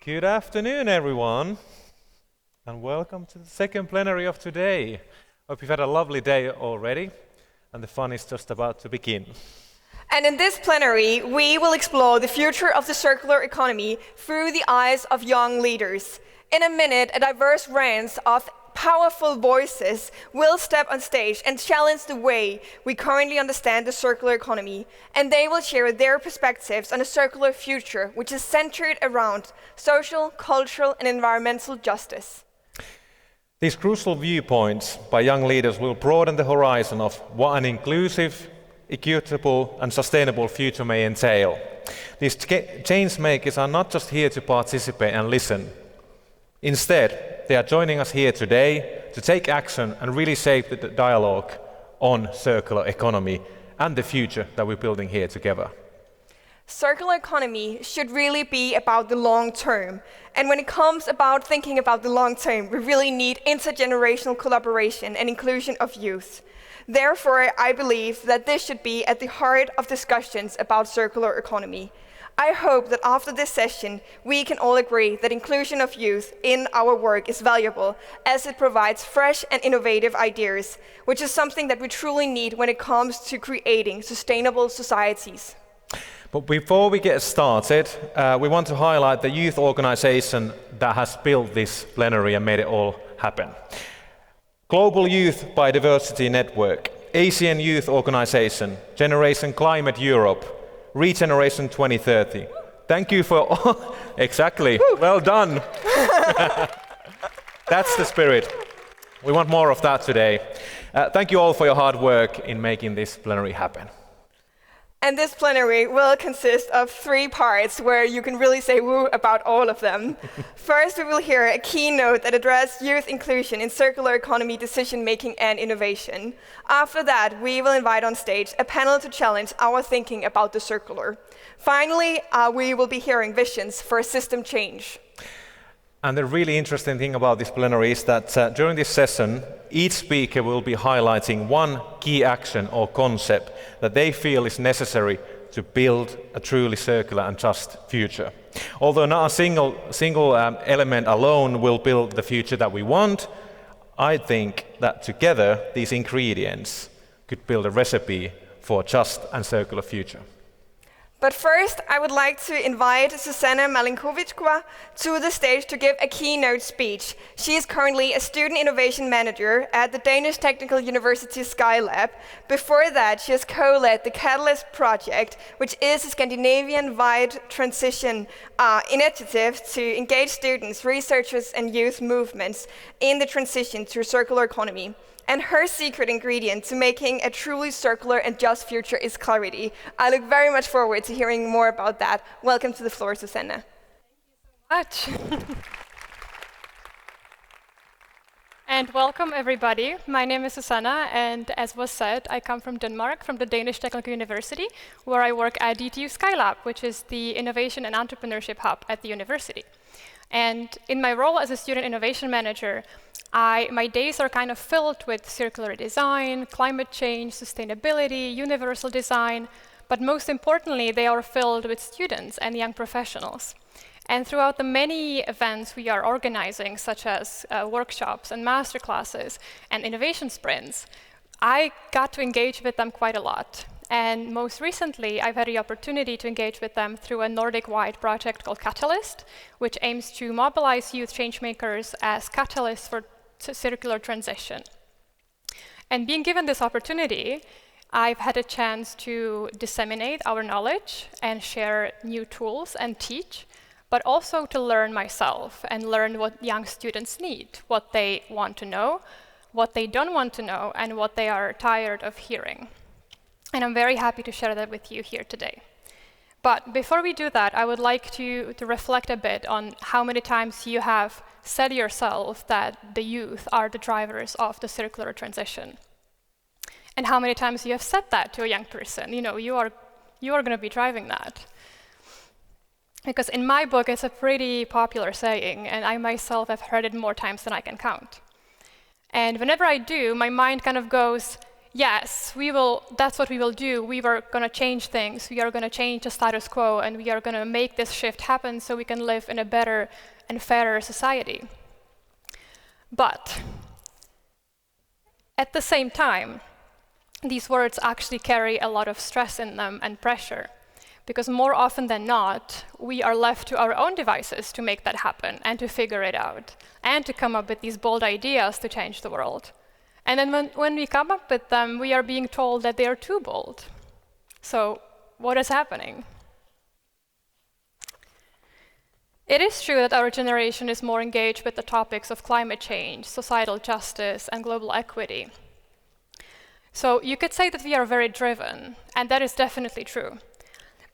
Good afternoon, everyone, and welcome to the second plenary of today. Hope you've had a lovely day already, and the fun is just about to begin. And in this plenary, we will explore the future of the circular economy through the eyes of young leaders. In a minute, a diverse range of powerful voices will step on stage and challenge the way we currently understand the circular economy, and they will share their perspectives on a circular future which is centered around social, cultural, and environmental justice. These crucial viewpoints by young leaders will broaden the horizon of what an inclusive, equitable, and sustainable future may entail. These changemakers are not just here to participate and listen. Instead, they are joining us here today to take action and really shape the dialogue on circular economy and the future that we're building here together. Circular economy should really be about the long term. And when it comes about thinking about the long term, we really need intergenerational collaboration and inclusion of youth. Therefore, I believe that this should be at the heart of discussions about circular economy. I hope that after this session, we can all agree that inclusion of youth in our work is valuable, as it provides fresh and innovative ideas, which is something that we truly need when it comes to creating sustainable societies. But before we get started, we want to highlight the youth organization that has built this plenary and made it all happen. Global Youth Biodiversity Network, Asian Youth Organization, Generation Climate Europe, Regeneration 2030. Thank you for all. Exactly. Woo. Well done. That's the spirit. We want more of that today. Thank you all for your hard work in making this plenary happen. And this plenary will consist of 3 parts where you can really say woo about all of them. First, we will hear a keynote that addresses youth inclusion in circular economy decision-making and innovation. After that, we will invite on stage a panel to challenge our thinking about the circular. Finally, we will be hearing visions for system change. And the really interesting thing about this plenary is that during this session, each speaker will be highlighting one key action or concept that they feel is necessary to build a truly circular and just future. Although not a single element alone will build the future that we want, I think that together these ingredients could build a recipe for a just and circular future. But first, I would like to invite Susanna Malinkovic-Kwa to the stage to give a keynote speech. She is currently a student innovation manager at the Danish Technical University Skylab. Before that, she has co-led the Catalyst project, which is a Scandinavian-wide transition initiative to engage students, researchers, and youth movements in the transition to a circular economy. And her secret ingredient to making a truly circular and just future is clarity. I look very much forward to hearing more about that. Welcome to the floor, Susanna. Thank you so much. And welcome, everybody. My name is Susanna, and as was said, I come from Denmark, from the Danish Technical University, where I work at DTU Skylab, which is the innovation and entrepreneurship hub at the university. And in my role as a student innovation manager, my days are kind of filled with circular design, climate change, sustainability, universal design, but most importantly, they are filled with students and young professionals. And throughout the many events we are organizing, such as workshops and masterclasses and innovation sprints, I got to engage with them quite a lot. And most recently, I've had the opportunity to engage with them through a Nordic-wide project called Catalyst, which aims to mobilize youth changemakers as catalysts for circular transition. And being given this opportunity, I've had a chance to disseminate our knowledge and share new tools and teach, but also to learn myself and learn what young students need, what they want to know, what they don't want to know, and what they are tired of hearing. And I'm very happy to share that with you here today. But before we do that, I would like to reflect a bit on how many times you have said yourself that the youth are the drivers of the circular transition. And how many times you have said that to a young person. You know, you are going to be driving that. Because in my book, it's a pretty popular saying, and I myself have heard it more times than I can count. And whenever I do, my mind kind of goes, yes, that's what we will do. We are going to change things. We are going to change the status quo, and we are going to make this shift happen so we can live in a better and fairer society. But at the same time, these words actually carry a lot of stress in them and pressure, because more often than not, we are left to our own devices to make that happen and to figure it out and to come up with these bold ideas to change the world. And then when we come up with them, we are being told that they are too bold. So what is happening? It is true that our generation is more engaged with the topics of climate change, societal justice, and global equity. So you could say that we are very driven, and that is definitely true.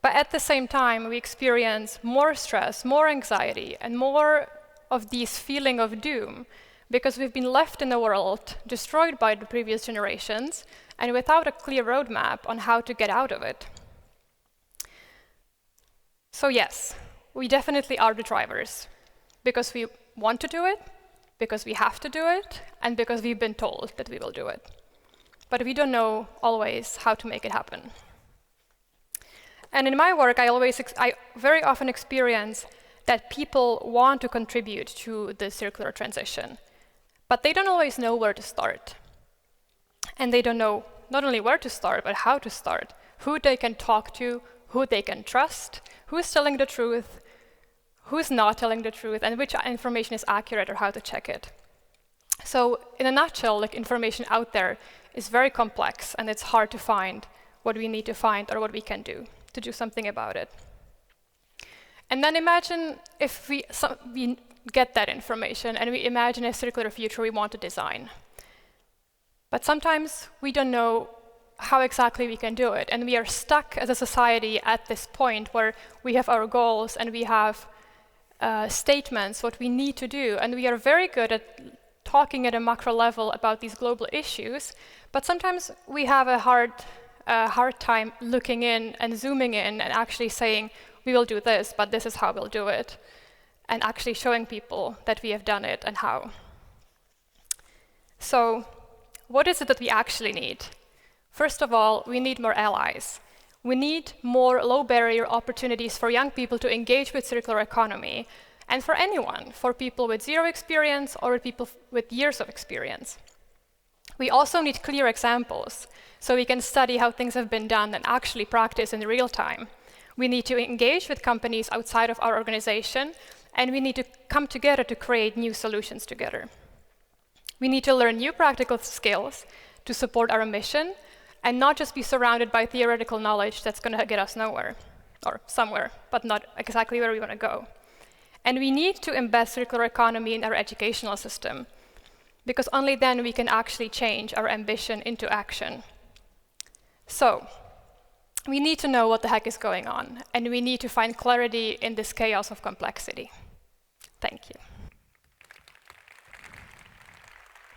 But at the same time, we experience more stress, more anxiety, and more of this feeling of doom, because we've been left in a world destroyed by the previous generations and without a clear roadmap on how to get out of it. So yes, we definitely are the drivers, because we want to do it, because we have to do it, and because we've been told that we will do it. But we don't know always how to make it happen. And in my work, I very often experience that people want to contribute to the circular transition, but they don't always know where to start. And they don't know not only where to start, but how to start, who they can talk to, who they can trust, who's telling the truth, who's not telling the truth, and which information is accurate or how to check it. So in a nutshell, information out there is very complex, and it's hard to find what we need to find or what we can do to do something about it. And then imagine if we get that information and we imagine a circular future we want to design. But sometimes we don't know how exactly we can do it, and we are stuck as a society at this point where we have our goals and we have statements, what we need to do, and we are very good at talking at a macro level about these global issues, but sometimes we have a hard time looking in and zooming in and actually saying, we will do this, but this is how we'll do it, and actually showing people that we have done it and how. So what is it that we actually need? First of all, we need more allies. We need more low-barrier opportunities for young people to engage with circular economy, and for anyone, for people with zero experience or people with years of experience. We also need clear examples, so we can study how things have been done and actually practice in real time. We need to engage with companies outside of our organization, and we need to come together to create new solutions together. We need to learn new practical skills to support our mission, and not just be surrounded by theoretical knowledge that's going to get us nowhere, or somewhere, but not exactly where we want to go. And we need to embed circular economy in our educational system, because only then we can actually change our ambition into action. So, we need to know what the heck is going on, and we need to find clarity in this chaos of complexity. Thank you.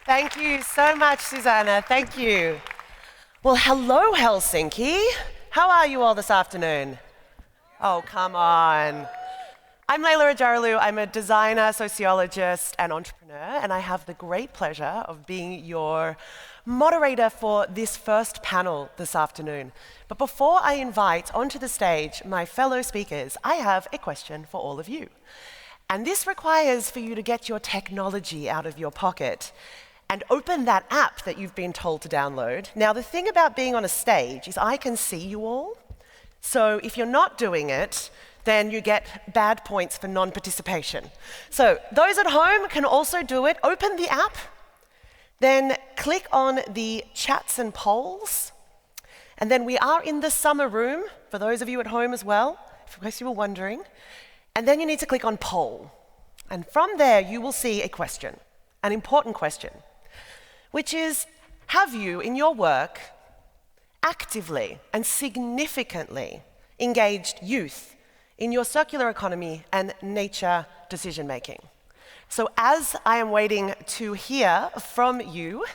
Thank you so much, Susanna. Thank you. Well, hello, Helsinki. How are you all this afternoon? Oh, come on. I'm Leila Rajarlu. I'm a designer, sociologist, and entrepreneur, and I have the great pleasure of being your moderator for this first panel this afternoon. But before I invite onto the stage my fellow speakers, I have a question for all of you. And this requires for you to get your technology out of your pocket and open that app that you've been told to download. Now, the thing about being on a stage is I can see you all. So if you're not doing it, then you get bad points for non-participation. So those at home can also do it. Open the app, then click on the chats and polls, and then we are in the summer room, for those of you at home as well, in case you were wondering. And then you need to click on poll. And from there, you will see a question, an important question, which is, have you, in your work, actively and significantly engaged youth in your circular economy and nature decision-making? So as I am waiting to hear from you,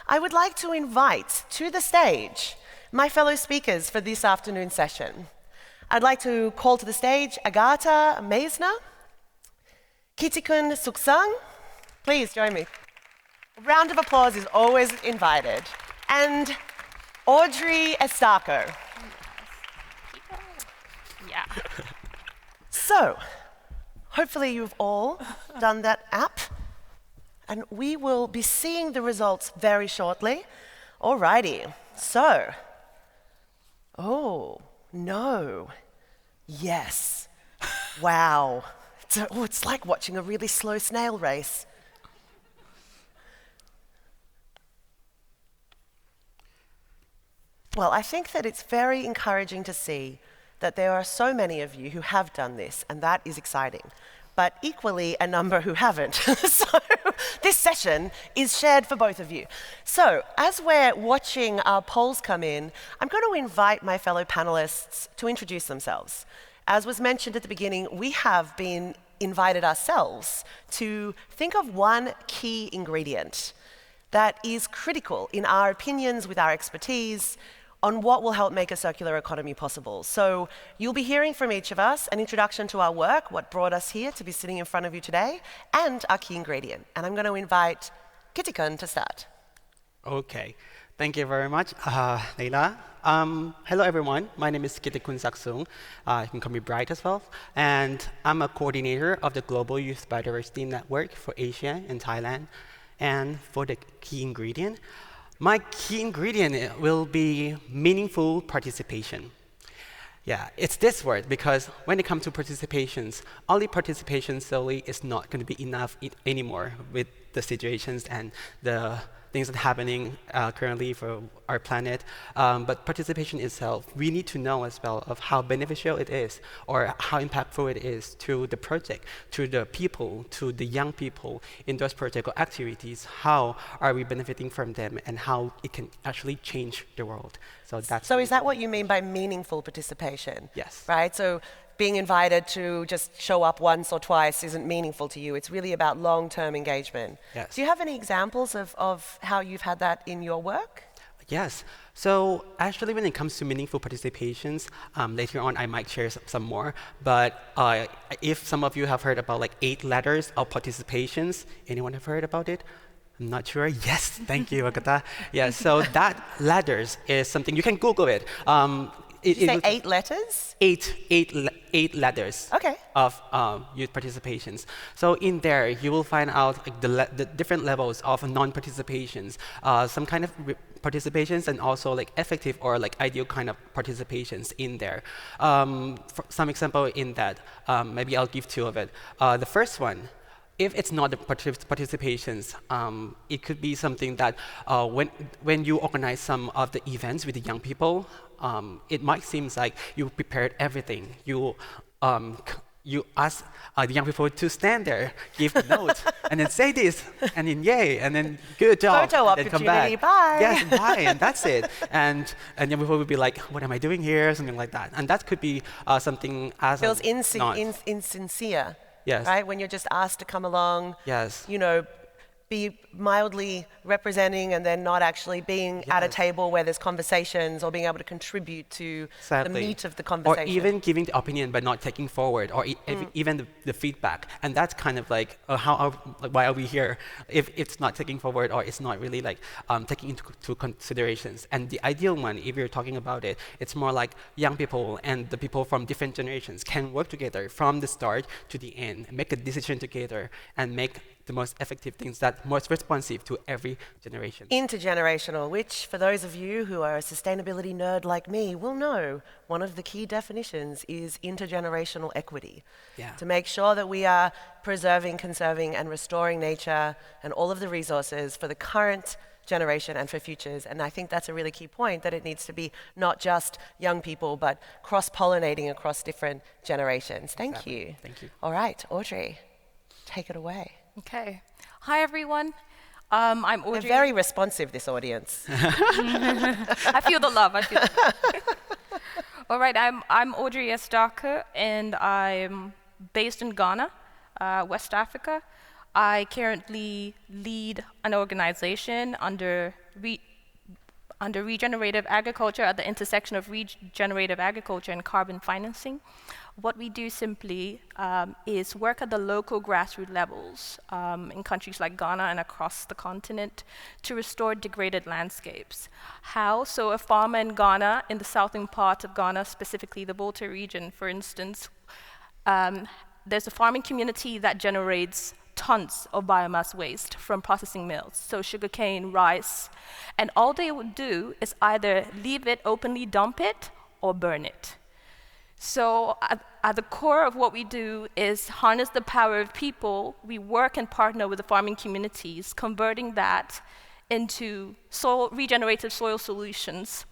I would like to invite to the stage my fellow speakers for this afternoon session. I'd like to call to the stage Agata Meisner, Kitikun Suksang. Please join me. A round of applause is always invited. And Audrey Estaco. Yeah. So, hopefully you've all done that app, and we will be seeing the results very shortly. Alrighty, so, oh, no, yes, wow. It's like watching a really slow snail race. Well, I think that it's very encouraging to see that there are so many of you who have done this, and that is exciting. But equally, a number who haven't. So this session is shared for both of you. So as we're watching our polls come in, I'm going to invite my fellow panelists to introduce themselves. As was mentioned at the beginning, we have been invited ourselves to think of one key ingredient that is critical in our opinions with our expertise on what will help make a circular economy possible. So you'll be hearing from each of us an introduction to our work, what brought us here to be sitting in front of you today, and our key ingredient. And I'm going to invite Kittikun to start. Okay, thank you very much, Leila. Hello everyone, my name is Kittikun Saksung. You can call me Bright as well. And I'm a coordinator of the Global Youth Biodiversity Network for Asia and Thailand. And for the key ingredient, my key ingredient will be meaningful participation. Yeah, it's this word because when it comes to participations, only participation solely is not going to be enough anymore with the situations and the things that are happening currently for our planet. But participation itself, we need to know as well of how beneficial it is or how impactful it is to the project, to the people, to the young people in those project or activities. How are we benefiting from them and how it can actually change the world. So is that what you mean by meaningful participation? Yes. Right? So being invited to just show up once or twice isn't meaningful to you. It's really about long-term engagement. Yes. Do you have any examples of how you've had that in your work? Yes. So actually, when it comes to meaningful participations, later on I might share some more. But if some of you have heard about like 8 letters of participations, anyone have heard about it? I'm not sure. Yes, thank you, Agata. Yeah, so that letters is something you can Google it. Did you say 8 letters? Eight letters Okay. of youth participations. So in there, you will find out like, the different levels of non-participations, some kind of participations, and also like effective or like ideal kind of participations in there. For some example in that, maybe I'll give 2 of it. The first one, if it's not the participations, it could be something that when you organize some of the events with the young people, it might seem like you prepared everything. You ask the young people to stand there, give a note, and then say this, and then yay, and then good job, Photo and then come opportunity, back. bye. Yes, bye, and that's it. And young people would be like, what am I doing here? Something like that. And that could be something as Feels not. insincere. Yes. Right? When you're just asked to come along, Yes. you know, be mildly representing and then not actually being at a Yes. table where there's conversations or being able to contribute to Exactly. the meat of the conversation. Or even giving the opinion but not taking forward, or even the feedback. And that's kind of like, why are we here if it's not taking forward or it's not really like taking into considerations. And the ideal one, if you're talking about it, it's more like young people and the people from different generations can work together from the start to the end, make a decision together, and make the most effective things that most responsive to every generation. Intergenerational, which for those of you who are a sustainability nerd like me will know, one of the key definitions is intergenerational equity. Yeah. To make sure that we are preserving, conserving, and restoring nature and all of the resources for the current generation and for futures. And I think that's a really key point, that it needs to be not just young people, but cross-pollinating across different generations. Thank Exactly. you. Thank you. All right, Audrey, take it away. Okay. Hi, everyone. I'm They're Audrey. very responsive, this audience. I feel the love. All right. I'm Audrey Estaco, and I'm based in Ghana, West Africa. I currently lead an organization under under regenerative agriculture, at the intersection of regenerative agriculture and carbon financing. What we do simply is work at the local grassroots levels in countries like Ghana and across the continent to restore degraded landscapes. How? So a farmer in Ghana, in the southern part of Ghana, specifically the Volta region, for instance, there's a farming community that generates tons of biomass waste from processing mills, so sugarcane, rice, and all they would do is either leave it, openly dump it, or burn it. So at the core of what we do is harness the power of people. We work and partner with the farming communities, converting that into regenerative soil solutions,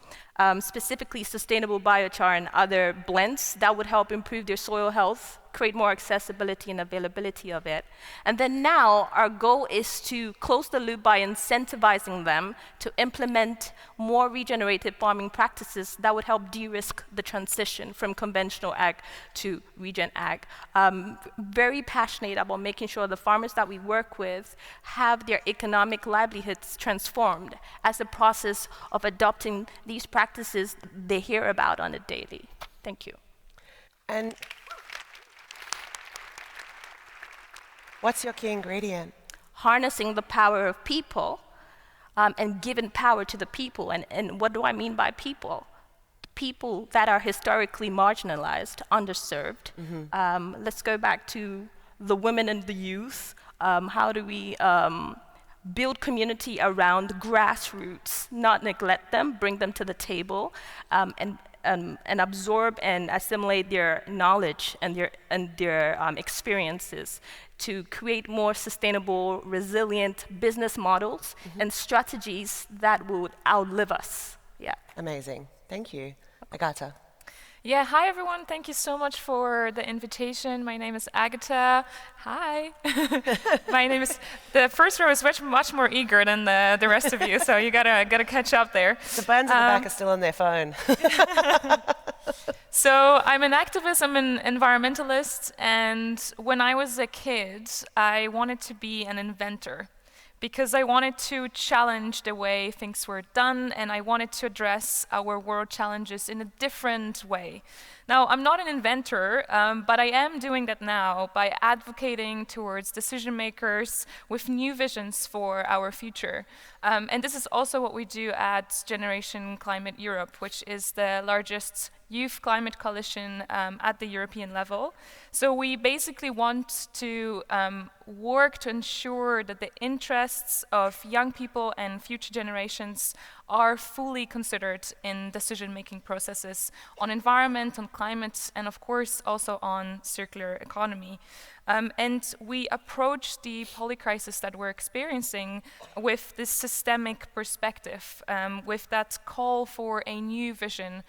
specifically sustainable biochar and other blends that would help improve their soil health, create more accessibility and availability of it. And then now our goal is to close the loop by incentivizing them to implement more regenerative farming practices that would help de-risk the transition from conventional ag to regen ag. Very passionate about making sure the farmers that we work with have their economic livelihoods transformed as a process of adopting these practices they hear about on a daily. Thank you. And what's your key ingredient? Harnessing the power of people and giving power to the people. And what do I mean by people? People that are historically marginalized, underserved. Let's go back to the women and the youth. How do we build community around grassroots, not neglect them, bring them to the table, and absorb and assimilate their knowledge and their experiences to create more sustainable, resilient business models and strategies that would outlive us. Yeah. Amazing. Thank you. Agatha. Yeah, hi everyone. Thank you so much for the invitation. My name is Agatha. Hi. The first row is much more eager than the rest of you, so you gotta catch up there. The bands in the back are still on their phone. So I'm an activist, I'm an environmentalist, and when I was a kid, I wanted to be an inventor, because I wanted to challenge the way things were done, and I wanted to address our world challenges in a different way. Now, I'm not an inventor, but I am doing that now by advocating towards decision makers with new visions for our future. And this is also what we do at Generation Climate Europe, which is the largest youth climate coalition at the European level. So we basically want to work to ensure that the interests of young people and future generations are fully considered in decision-making processes on environment, on climate, and of course also on circular economy. And we approach the polycrisis that we're experiencing with this systemic perspective, with that call for a new vision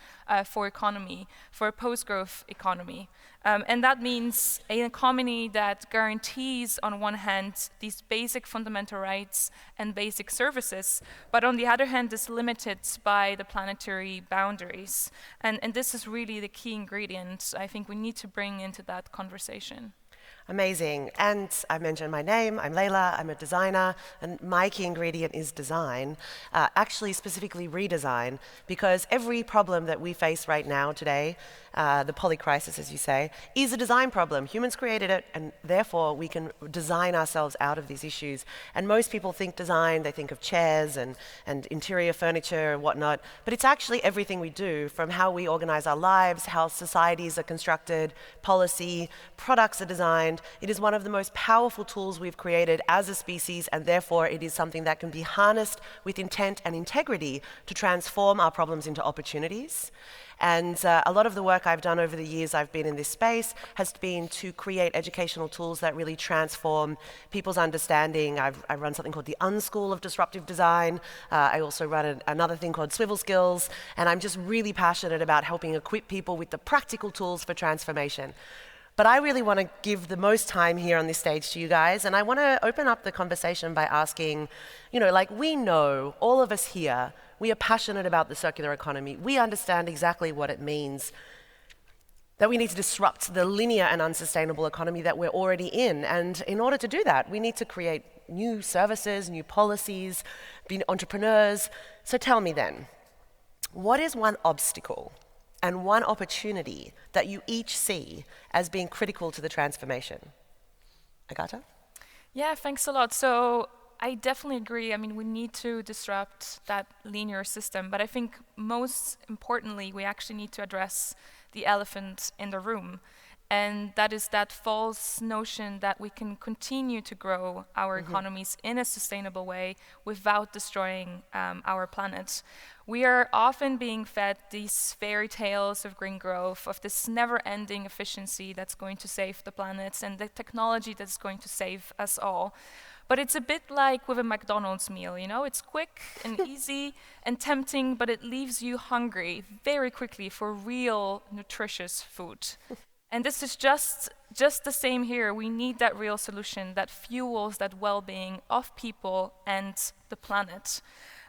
for economy, for a post-growth economy. And that means an economy that guarantees, on one hand, these basic fundamental rights and basic services, but on the other hand is limited by the planetary boundaries. And this is really the key ingredient I think we need to bring into that conversation. Amazing. And I mentioned my name. I'm Leila. I'm a designer. And my key ingredient is design, actually specifically redesign, because every problem that we face right now today, the polycrisis, as you say, is a design problem. Humans created it, and therefore we can design ourselves out of these issues. And most people think design, they think of chairs and interior furniture and whatnot, but it's actually everything we do, from how we organize our lives, how societies are constructed, policy, products are designed. It is one of the most powerful tools we've created as a species, and therefore it is something that can be harnessed with intent and integrity to transform our problems into opportunities. And a lot of the work I've done over the years I've been in this space has been to create educational tools that really transform people's understanding. I run something called the Unschool of Disruptive Design. I also run another thing called Swivel Skills, and I'm just really passionate about helping equip people with the practical tools for transformation. But I really want to give the most time here on this stage to you guys, and I want to open up the conversation by asking, we know, all of us here, we are passionate about the circular economy. We understand exactly what it means. that we need to disrupt the linear and unsustainable economy that we're already in. And in order to do that, we need to create new services, new policies, be entrepreneurs. So tell me then, what is one obstacle and one opportunity that you each see as being critical to the transformation? Agata? Yeah, thanks a lot. So I definitely agree. I mean, we need to disrupt that linear system, but I think most importantly, we actually need to address the elephant in the room. And that is that false notion that we can continue to grow our economies in a sustainable way without destroying our planet. We are often being fed these fairy tales of green growth, of this never-ending efficiency that's going to save the planet and the technology that's going to save us all. But it's a bit like with a McDonald's meal, you know? It's quick and easy and tempting, but it leaves you hungry very quickly for real, nutritious food. And this is just the same here. We need that real solution that fuels that well-being of people and the planet.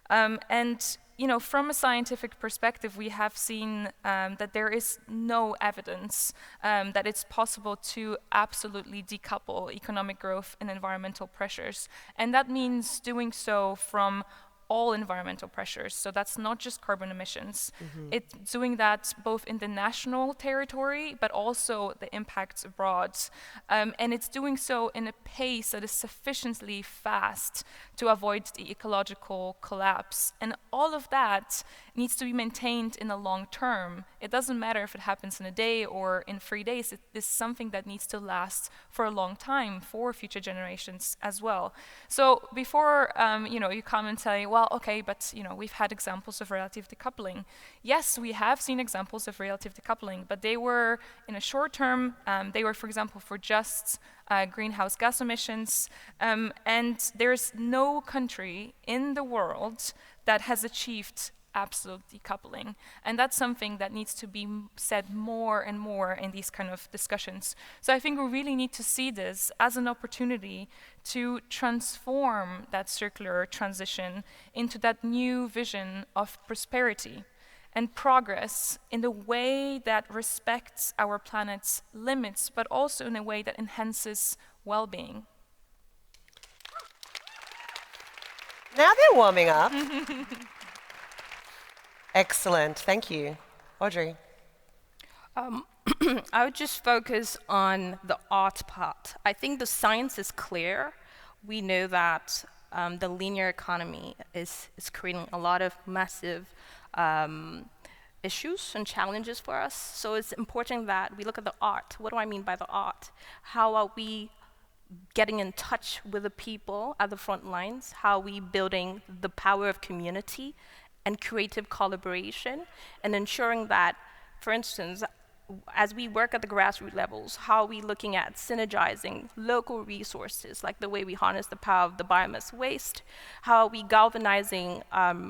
And you know, from a scientific perspective, we have seen that there is no evidence that it's possible to absolutely decouple economic growth and environmental pressures. And that means doing so from all environmental pressures. So that's not just carbon emissions. It's doing that both in the national territory, but also the impacts abroad. And it's doing so in a pace that is sufficiently fast to avoid the ecological collapse. And all of that needs to be maintained in the long term. It doesn't matter if it happens in a day or in 3 days. It is something that needs to last for a long time for future generations as well. So before you come and say, well, okay, but we've had examples of relative decoupling. Yes, we have seen examples of relative decoupling, but they were in a short term. They were, for example, for just greenhouse gas emissions. And there's no country in the world that has achieved absolute decoupling. And that's something that needs to be said more and more in these kind of discussions. So I think we really need to see this as an opportunity to transform that circular transition into that new vision of prosperity and progress in the way that respects our planet's limits, but also in a way that enhances well-being. Now they're warming up. Excellent, thank you. Audrey? I would just focus on the art part. I think the science is clear. We know that the linear economy is creating a lot of massive issues and challenges for us. So it's important that we look at the art. What do I mean by the art? How are we getting in touch with the people at the front lines? How are we building the power of community and creative collaboration, and ensuring that, for instance, as we work at the grassroots levels, how are we looking at synergizing local resources, like the way we harness the power of the biomass waste? How are we galvanizing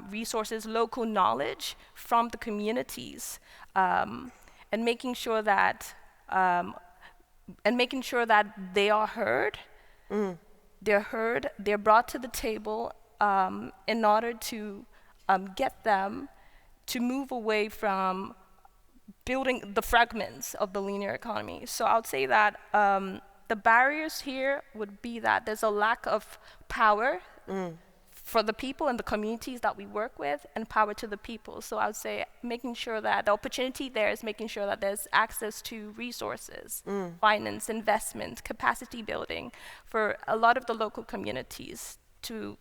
resources, local knowledge from the communities, and making sure that they are heard. They're heard. They're brought to the table in order to get them to move away from building the fragments of the linear economy. So I would say that the barriers here would be that there's a lack of power for the people and the communities that we work with, and power to the people. So I would say making sure that the opportunity there is making sure that there's access to resources, finance, investment, capacity building for a lot of the local communities to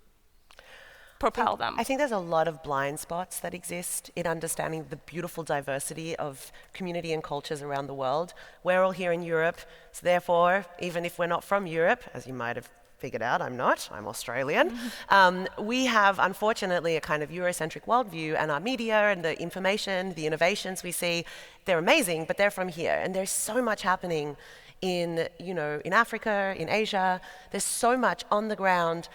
propel them. I think there's a lot of blind spots that exist in understanding the beautiful diversity of community and cultures around the world. We're all here in Europe, so therefore, even if we're not from Europe, as you might have figured out, I'm not, I'm Australian, we have, unfortunately, a kind of Eurocentric worldview, and our media and the information, the innovations we see, they're amazing, but they're from here. And there's so much happening in Africa, in Asia. There's so much on the ground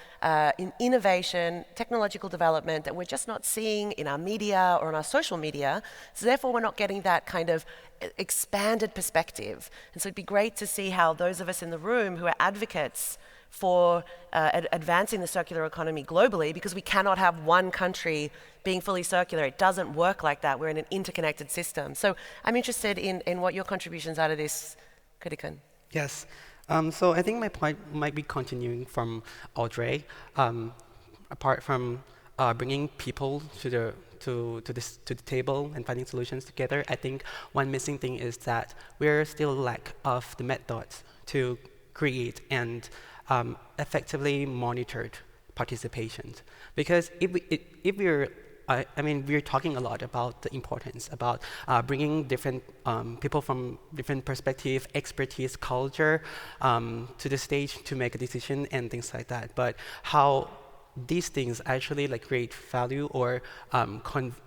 in innovation, technological development that we're just not seeing in our media or on our social media. So therefore, we're not getting that kind of expanded perspective. And so it'd be great to see how those of us in the room who are advocates for advancing the circular economy globally, because we cannot have one country being fully circular. It doesn't work like that. We're in an interconnected system. So I'm interested in what your contributions are to this, Kritikun. Yes. So I think my point might be continuing from Audrey. Apart from bringing people to the table and finding solutions together, I think one missing thing is that we're still lack of the methods to create and effectively monitored participation. Because if we're we're talking a lot about the importance about bringing different people from different perspective, expertise, culture to the stage to make a decision and things like that. But how these things actually like create value or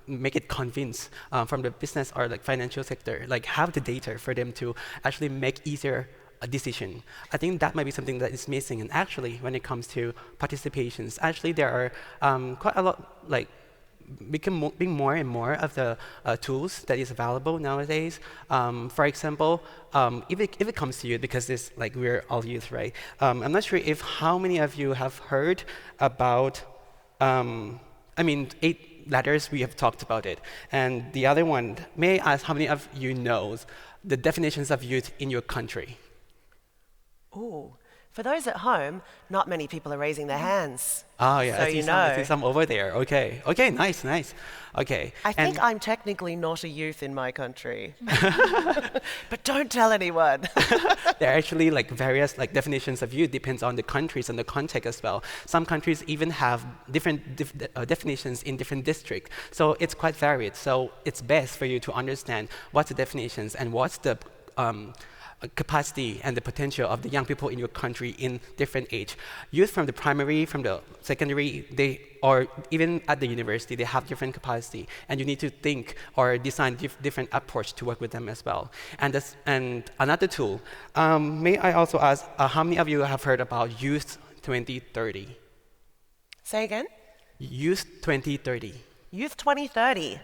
make it convince from the business or like financial sector, like have the data for them to actually make easier a decision. I think that might be something that is missing. And actually, when it comes to participations, actually there are quite a lot like being more and more of the tools that is available nowadays. For example, if it comes to you, because it's like we're all youth, right? I'm not sure if how many of you have heard about, 8 letters, we have talked about it. And the other one, may I ask how many of you knows the definitions of youth in your country? Ooh. For those at home, not many people are raising their hands. Oh, yeah, So I see some over there. Okay, nice. Okay. I think I'm technically not a youth in my country. But don't tell anyone. There are actually like various like definitions of youth, depends on the countries and the context as well. Some countries even have different definitions in different districts. So it's quite varied. So it's best for you to understand what's the definitions and what's the capacity and the potential of the young people in your country in different age. Youth from the primary, from the secondary, or even at the university, they have different capacity, and you need to think or design different approach to work with them as well. And another tool, may I also ask, how many of you have heard about Youth 2030? Say again? Youth 2030. Youth 2030.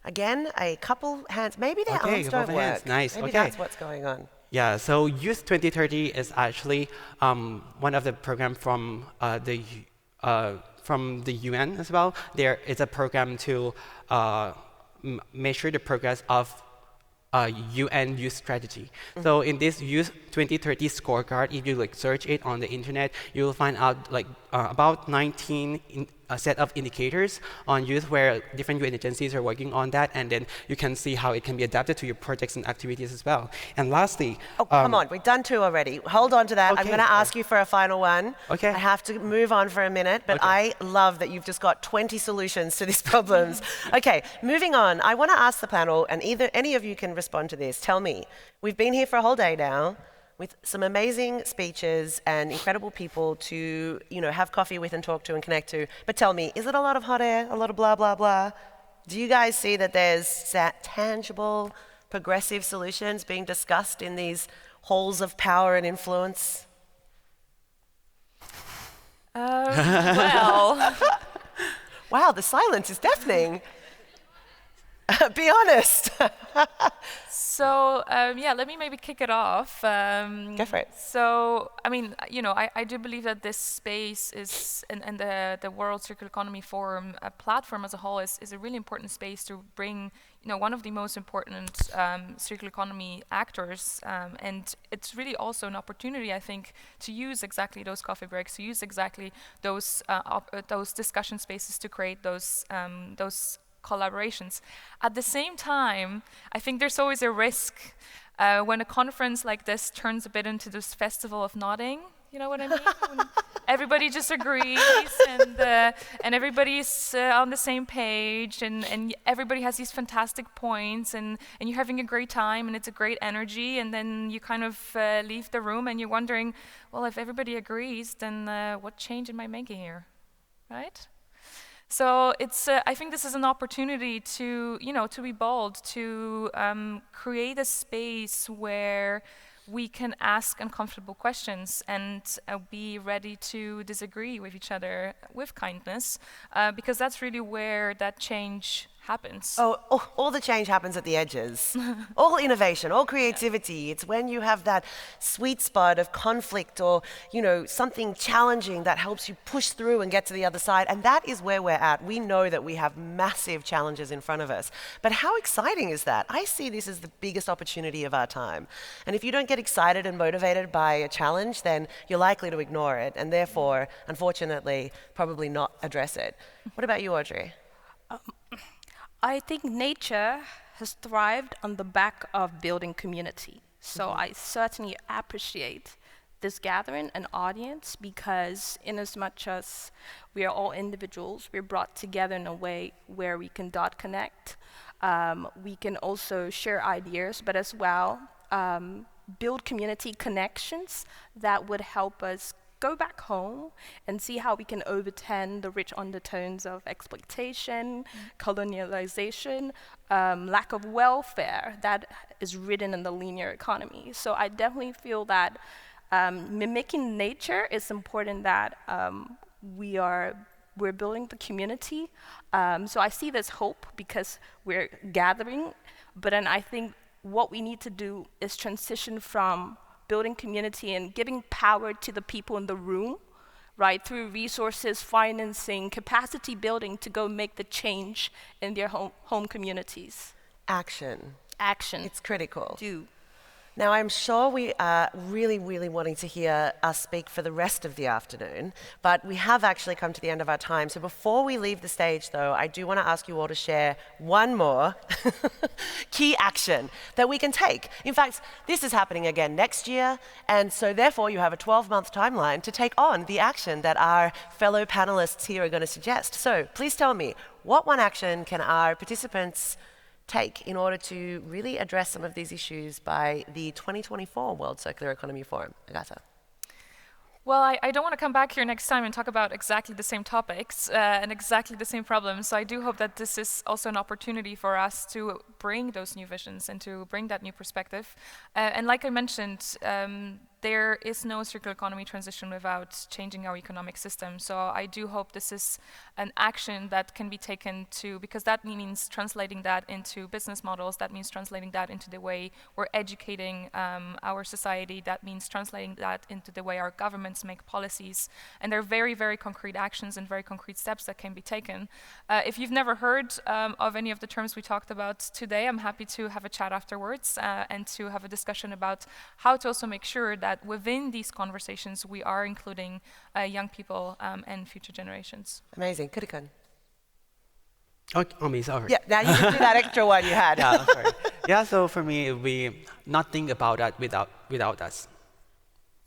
Again, a couple hands. Maybe their arms don't work. Hands. Nice. Maybe okay. that's what's going on. Yeah, so Youth 2030 is actually one of the programs from the UN as well. There is a program to measure the progress of UN youth strategy. So in this Youth 2030 scorecard, if you like search it on the internet, you will find out like about 19 set of indicators on youth where different UN agencies are working on that, and then you can see how it can be adapted to your projects and activities as well. And lastly, come on, we've done 2 already. Hold on to that. Okay, I'm going to ask you for a final one. Okay. I have to move on for a minute, but Okay. I love that you've just got 20 solutions to these problems. Okay, moving on. I want to ask the panel, and either any of you can respond to this. Tell me, we've been here for a whole day now, with some amazing speeches and incredible people to, have coffee with and talk to and connect to. But tell me, is it a lot of hot air, a lot of blah, blah, blah? Do you guys see that there's tangible, progressive solutions being discussed in these halls of power and influence? Well, Wow, the silence is deafening. Be honest. so let me maybe kick it off. Go for it. So, I do believe that this space is, and the World Circular Economy Forum platform as a whole is a really important space to bring, one of the most important circular economy actors, and it's really also an opportunity, I think, to use exactly those coffee breaks, to use exactly those discussion spaces to create those collaborations. At the same time, I think there's always a risk when a conference like this turns a bit into this festival of nodding. You know what I mean? When everybody just agrees and everybody's on the same page and everybody has these fantastic points and you're having a great time and it's a great energy, and then you kind of leave the room and you're wondering, well, if everybody agrees, then what change am I making here, right? So it's. I think this is an opportunity to, to be bold, to create a space where we can ask uncomfortable questions and be ready to disagree with each other with kindness, because that's really where that change happens. Oh, all the change happens at the edges. All innovation, all creativity. It's when you have that sweet spot of conflict or, something challenging that helps you push through and get to the other side. And that is where we're at. We know that we have massive challenges in front of us. But how exciting is that? I see this as the biggest opportunity of our time. And if you don't get excited and motivated by a challenge, then you're likely to ignore it. And therefore, unfortunately, probably not address it. What about you, Audrey? I think nature has thrived on the back of building community. So I certainly appreciate this gathering and audience because in as much as we are all individuals, we're brought together in a way where we can dot connect. We can also share ideas, but as well build community connections that would help us go back home and see how we can overturn the rich undertones of exploitation, colonialization, lack of welfare that is written in the linear economy. So I definitely feel that mimicking nature is important that we're building the community. So I see this hope because we're gathering, but then I think what we need to do is transition from building community and giving power to the people in the room, right, through resources, financing, capacity building to go make the change in their home communities. Action. Action. It's critical. Do. Now, I'm sure we are really, really wanting to hear us speak for the rest of the afternoon, but we have actually come to the end of our time. So before we leave the stage, though, I do want to ask you all to share one more key action that we can take. In fact, this is happening again next year, and so therefore you have a 12-month timeline to take on the action that our fellow panelists here are going to suggest. So please tell me, what one action can our participants take in order to really address some of these issues by the 2024 World Circular Economy Forum? Agatha. Well, I don't want to come back here next time and talk about exactly the same topics and exactly the same problems. So I do hope that this is also an opportunity for us to bring those new visions and to bring that new perspective. And like I mentioned, there is no circular economy transition without changing our economic system. So I do hope this is an action that can be taken to, because that means translating that into business models, that means translating that into the way we're educating our society, that means translating that into the way our governments make policies. And there are very, very concrete actions and very concrete steps that can be taken. If you've never heard of any of the terms we talked about today, I'm happy to have a chat afterwards and to have a discussion about how to also make sure that within these conversations we are including young people and future generations. Amazing. Kurikun. Oh, me, sorry. Yeah, now you can do that extra one you had. Yeah, sorry. Yeah, so for me, it would be not think about that without us.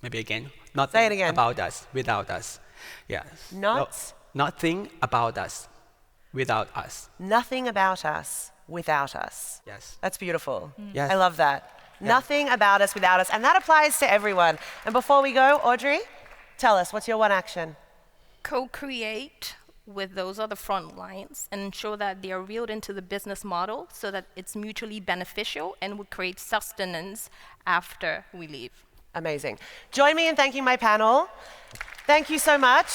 Maybe again. Not Say it think again. about us without us. Yes. Not think about us without us. Nothing about us without us. Yes. That's beautiful. Yes. I love that. Yeah. Nothing about us without us. And that applies to everyone. And before we go, Audrey, tell us, what's your one action? Co-create with those other front lines and ensure that they are reeled into the business model so that it's mutually beneficial and will create sustenance after we leave. Amazing. Join me in thanking my panel. Thank you so much.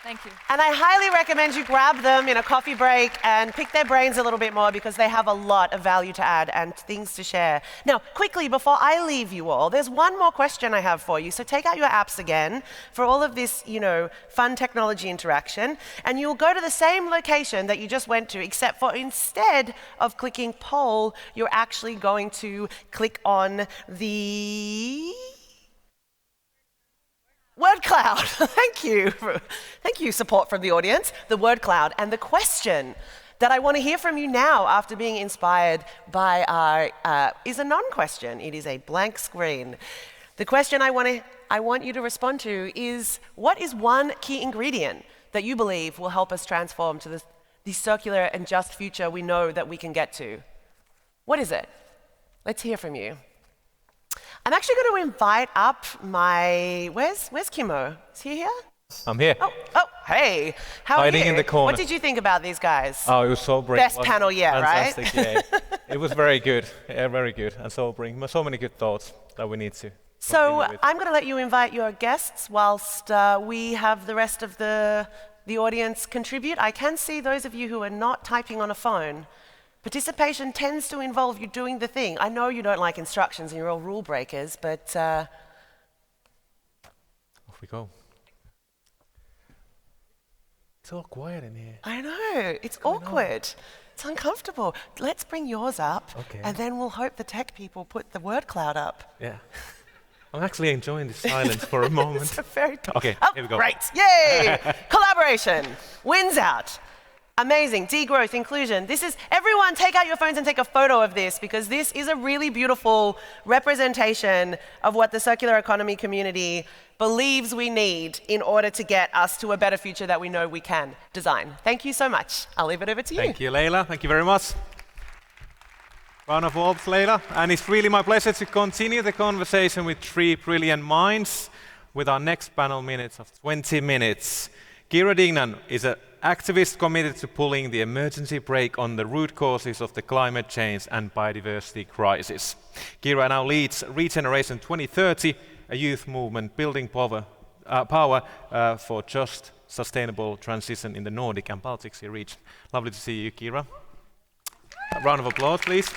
Thank you. And I highly recommend you grab them in a coffee break and pick their brains a little bit more because they have a lot of value to add and things to share. Now, quickly, before I leave you all, there's one more question I have for you. So take out your apps again for all of this, fun technology interaction, and you'll go to the same location that you just went to, except for instead of clicking poll, you're actually going to click on the word cloud. Thank you. Thank you, support from the audience. The word cloud. And the question that I want to hear from you now after being inspired by our is a non-question. It is a blank screen. The question I want you to respond to is, what is one key ingredient that you believe will help us transform to the circular and just future we know that we can get to? What is it? Let's hear from you. I'm actually going to invite up where's Kimmo? Is he here? I'm here. Oh, hey. How are you? Hiding in the corner. What did you think about these guys? Oh, it was sobering. Best panel yet, right? Fantastic, yeah. It was very good. Yeah, very good. And sobering. So many good thoughts that we need to So continue with. I'm going to let you invite your guests whilst we have the rest of the the audience contribute. I can see those of you who are not typing on a phone. Participation tends to involve you doing the thing. I know you don't like instructions and you're all rule breakers, but Off we go. It's all quiet in here. I know, it's awkward. It's uncomfortable. Let's bring yours up, Okay. and then we'll hope the tech people put the word cloud up. Yeah. I'm actually enjoying the silence for a moment. It's a very Okay, oh, here we go. Great, yay! Collaboration wins out. Amazing, degrowth, inclusion. This is, everyone take out your phones and take a photo of this, because this is a really beautiful representation of what the circular economy community believes we need in order to get us to a better future that we know we can design. Thank you so much. I'll leave it over to you. Thank you, Leila. Thank you very much. Round of applause, Leila. And it's really my pleasure to continue the conversation with three brilliant minds with our next panel minutes of 20 minutes. Kira Dignan is an activist committed to pulling the emergency brake on the root causes of the climate change and biodiversity crisis. Kira now leads Regeneration 2030, a youth movement building power for just sustainable transition in the Nordic and Baltic Sea region. Lovely to see you, Kira. A round of applause, please.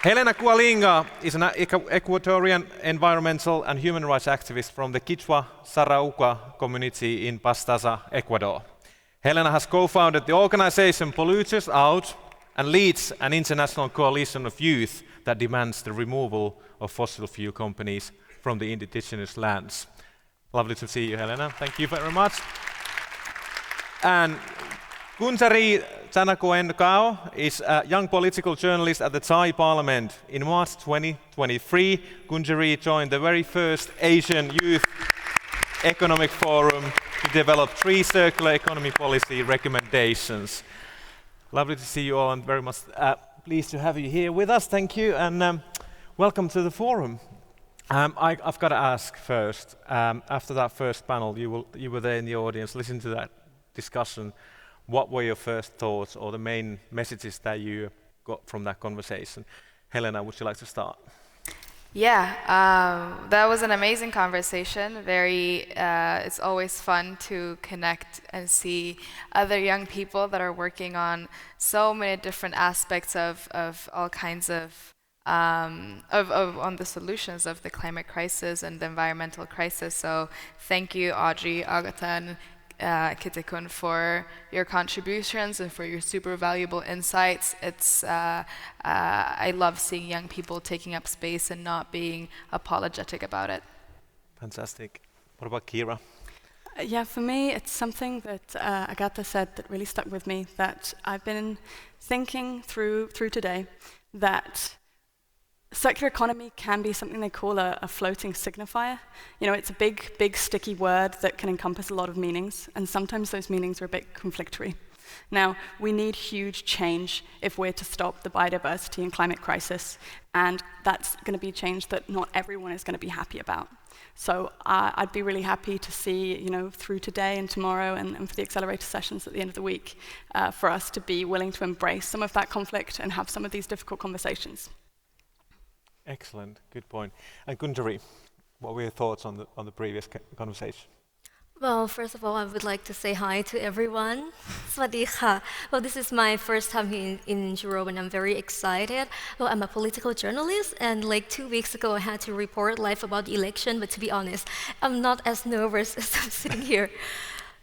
Helena Kualinga is an Ecuadorian environmental and human rights activist from the Quechua Sarauca community in Pastaza, Ecuador. Helena has co-founded the organization Polluters Out and leads an international coalition of youth that demands the removal of fossil fuel companies from the indigenous lands. Lovely to see you, Helena. Thank you very much. And Guntari Chanakoenkao is a young political journalist at the Thai Parliament. In March 2023, Guntari joined the very first Asian Youth Economic Forum to develop 3 circular economy policy recommendations. Lovely to see you all, and very much pleased to have you here with us. Thank you, and welcome to the forum. I've got to ask first, after that first panel, you were there in the audience, listening to that discussion. What were your first thoughts or the main messages that you got from that conversation? Helena, would you like to start? Yeah, that was an amazing conversation. It's always fun to connect and see other young people that are working on so many different aspects of all kinds of on the solutions of the climate crisis and the environmental crisis. So thank you, Audrey, Agata, and Kitikun, for your contributions and for your super valuable insights. I love seeing young people taking up space and not being apologetic about it. Fantastic. What about Kira? Yeah, for me, it's something that Agata said that really stuck with me, that I've been thinking through today, that circular economy can be something they call a floating signifier. You know, it's a big sticky word that can encompass a lot of meanings, and sometimes those meanings are a bit conflictory. Now, we need huge change if we're to stop the biodiversity and climate crisis, and that's going to be change that not everyone is going to be happy about. So I'd be really happy to see, you know, through today and tomorrow and for the accelerator sessions at the end of the week, for us to be willing to embrace some of that conflict and have some of these difficult conversations. Excellent, good point. And Guntari, what were your thoughts on the previous conversation? Well, first of all, I would like to say hi to everyone. Swadee ka. Well, this is my first time here in Europe, and I'm very excited. Well, I'm a political journalist, and like 2 weeks ago, I had to report live about the election, but to be honest, I'm not as nervous as I'm sitting here.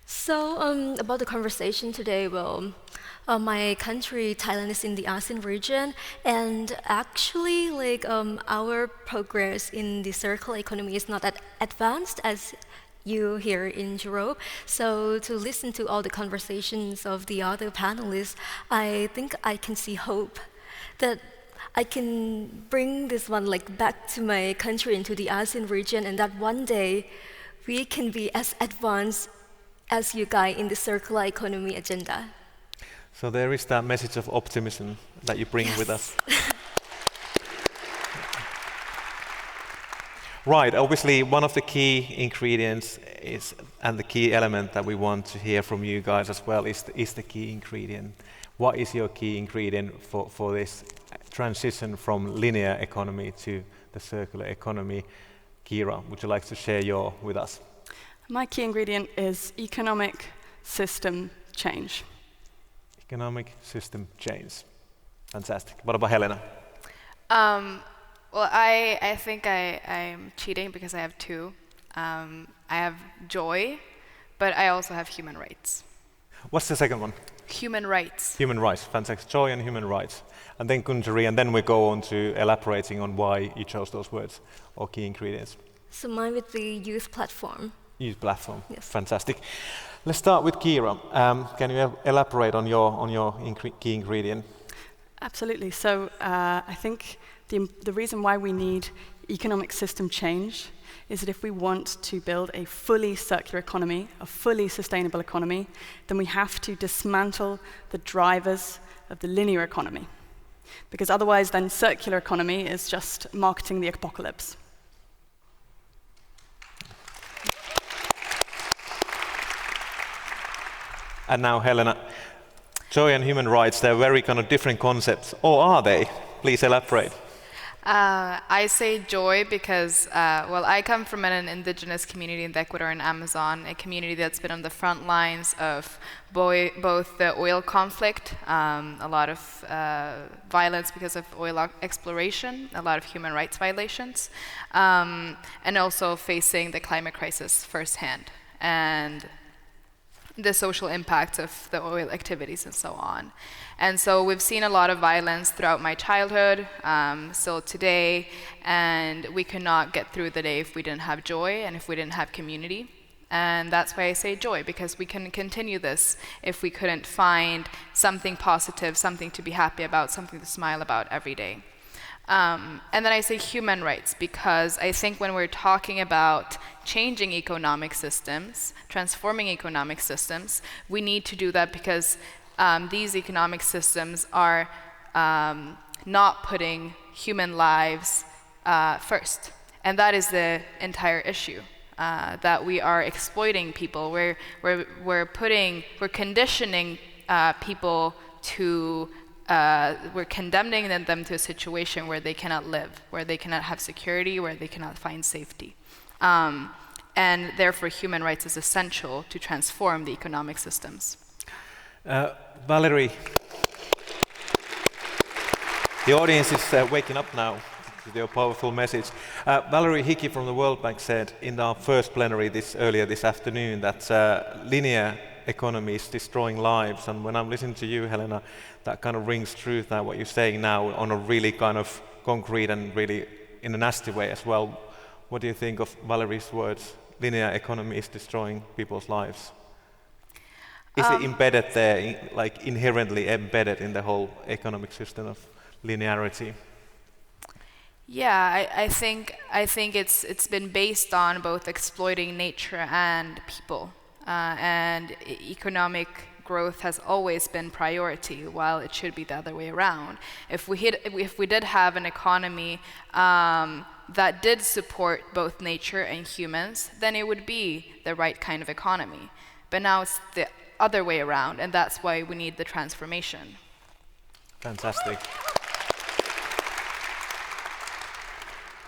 So, about the conversation today, well, my country, Thailand, is in the ASEAN region, and actually, like, our progress in the circular economy is not that advanced as you here in Europe. So to listen to all the conversations of the other panelists, I think I can see hope that I can bring this one like back to my country into the ASEAN region, and that one day we can be as advanced as you guys in the circular economy agenda. So there is that message of optimism that you bring with us. Right, obviously one of the key ingredients is, and the key element that we want to hear from you guys as well, is the key ingredient. What is your key ingredient for this transition from linear economy to the circular economy? Kira, would you like to share with us? My key ingredient is economic system change. Economic system change. Fantastic. What about Helena? Well, I think I'm cheating because I have two. I have joy, but I also have human rights. What's the second one? Human rights. Human rights. Fantastic. Joy and human rights. And then Kuntari, and then we go on to elaborating on why you chose those words or key ingredients. So mine would be youth platform. Youth platform. Yes. Fantastic. Let's start with Kira. Can you elaborate on your key ingredient? Absolutely. So I think the reason why we need economic system change is that if we want to build a fully circular economy, a fully sustainable economy, then we have to dismantle the drivers of the linear economy. Because otherwise, then circular economy is just marketing the apocalypse. And now, Helena, joy and human rights, they're very kind of different concepts. Or are they? Please elaborate. I say joy because, well, I come from an indigenous community in the Ecuador and Amazon, a community that's been on the front lines of both the oil conflict, a lot of violence because of oil exploration, a lot of human rights violations, and also facing the climate crisis firsthand, and the social impact of the oil activities and so on. And so we've seen a lot of violence throughout my childhood, still today, and we could not get through the day if we didn't have joy and if we didn't have community. And that's why I say joy, because we can continue this if we couldn't find something positive, something to be happy about, something to smile about every day. And then I say human rights, because I think when we're talking about changing economic systems, transforming economic systems, we need to do that because these economic systems are not putting human lives first. And that is the entire issue, that we are exploiting people. We're conditioning people to we're condemning them to a situation where they cannot live, where they cannot have security, where they cannot find safety. And therefore, human rights is essential to transform the economic systems. Valerie, the audience is waking up now to your powerful message. Valerie Hickey from the World Bank said in our first plenary earlier this afternoon that linear economy is destroying lives, and when I'm listening to you, Helena, that kind of rings true, that what you're saying now on a really kind of concrete and really in a nasty way as well. What do you think of Valerie's words? Linear economy is destroying people's lives. Is it embedded there, like inherently embedded in the whole economic system of linearity? Yeah, I think it's been based on both exploiting nature and people. And economic growth has always been priority, while it should be the other way around. If we did have an economy that did support both nature and humans, then it would be the right kind of economy. But now it's the other way around, and that's why we need the transformation. Fantastic.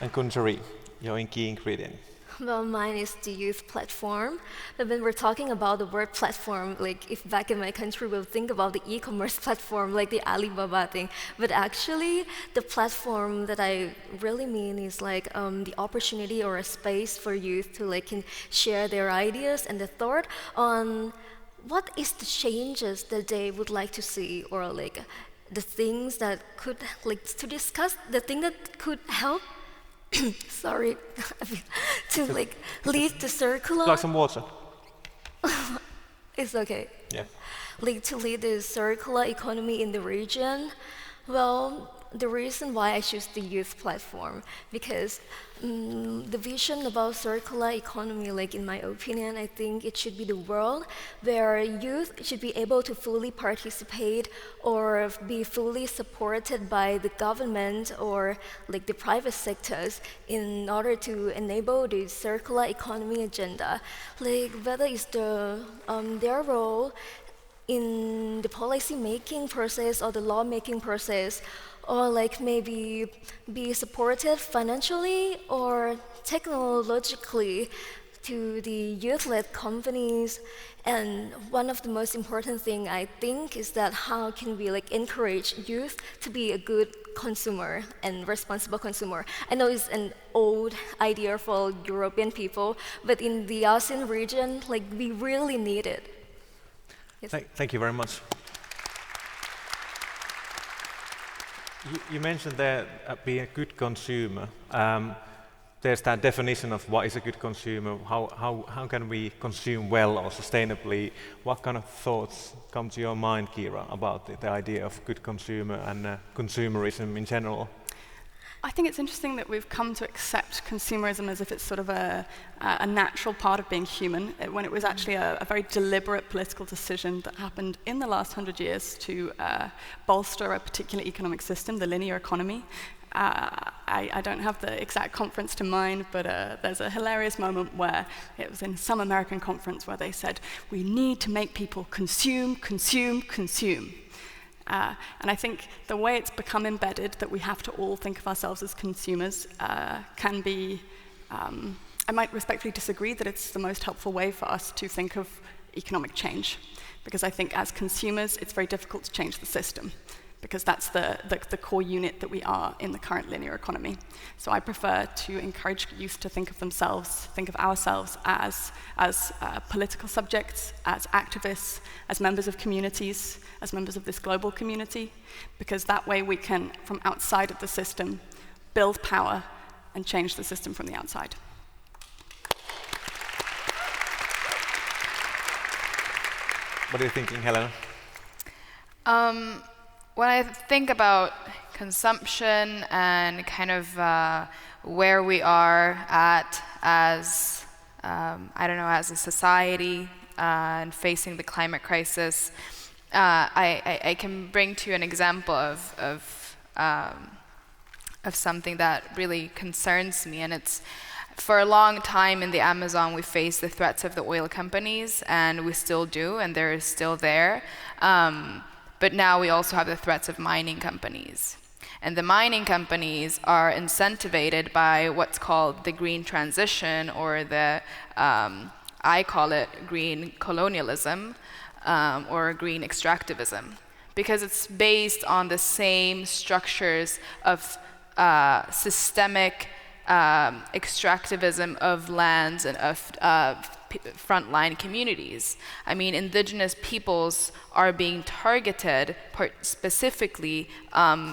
And Kuntari, your key ingredient. Well, mine is the youth platform. But when we're talking about the word platform, like if back in my country, we'll think about the e-commerce platform, like the Alibaba thing. But actually, the platform that I really mean is like the opportunity or a space for youth to like can share their ideas and their thought on what is the changes that they would like to see, or like the things that could like to discuss, the thing that could help. Sorry, to like lead the circular. Like some water. It's okay. Yeah. Like to lead the circular economy in the region. Well, the reason why I choose the youth platform, because the vision about circular economy, like in my opinion, I think it should be the world where youth should be able to fully participate or be fully supported by the government or like the private sectors in order to enable the circular economy agenda. Like whether it's their role in the policy making process or the law making process, or like maybe be supported financially or technologically to the youth-led companies. And one of the most important thing I think is that how can we like encourage youth to be a good consumer and responsible consumer. I know it's an old idea for European people, but in the ASEAN region, like we really need it. Yes. Thank you very much. You mentioned there being a good consumer. There's that definition of what is a good consumer, how can we consume well or sustainably. What kind of thoughts come to your mind, Kira, about the idea of good consumer and consumerism in general? I think it's interesting that we've come to accept consumerism as if it's sort of a natural part of being human, when it was actually a very deliberate political decision that happened in the last 100 years to bolster a particular economic system, the linear economy. I don't have the exact conference to mind, but there's a hilarious moment where it was in some American conference where they said, we need to make people consume, consume, consume. And I think the way it's become embedded that we have to all think of ourselves as consumers can be, I might respectfully disagree that it's the most helpful way for us to think of economic change. Because I think as consumers, it's very difficult to change the system, because that's the core unit that we are in the current linear economy. So I prefer to encourage youth to think of themselves, think of ourselves as political subjects, as activists, as members of communities, as members of this global community, because that way we can, from outside of the system, build power and change the system from the outside. What are you thinking, Helena? When I think about consumption and kind of where we are at as, I don't know, as a society and facing the climate crisis, I can bring to you an example of something that really concerns me, and it's for a long time in the Amazon we faced the threats of the oil companies, and we still do, and they're still there. But now we also have the threats of mining companies. And the mining companies are incentivated by what's called the green transition, or the, I call it green colonialism, or green extractivism, because it's based on the same structures of systemic extractivism of lands and of frontline communities. I mean, indigenous peoples are being targeted specifically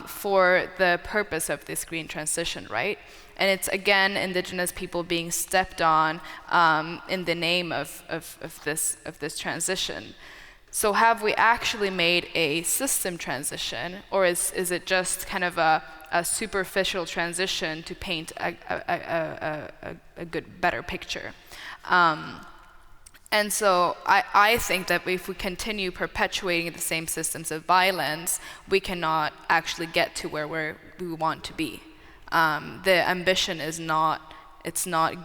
for the purpose of this green transition, right? And it's again indigenous people being stepped on in the name of this transition. So have we actually made a system transition, or is it just kind of a superficial transition to paint a good, better picture? And so I think that if we continue perpetuating the same systems of violence, we cannot actually get to where we want to be. The ambition is not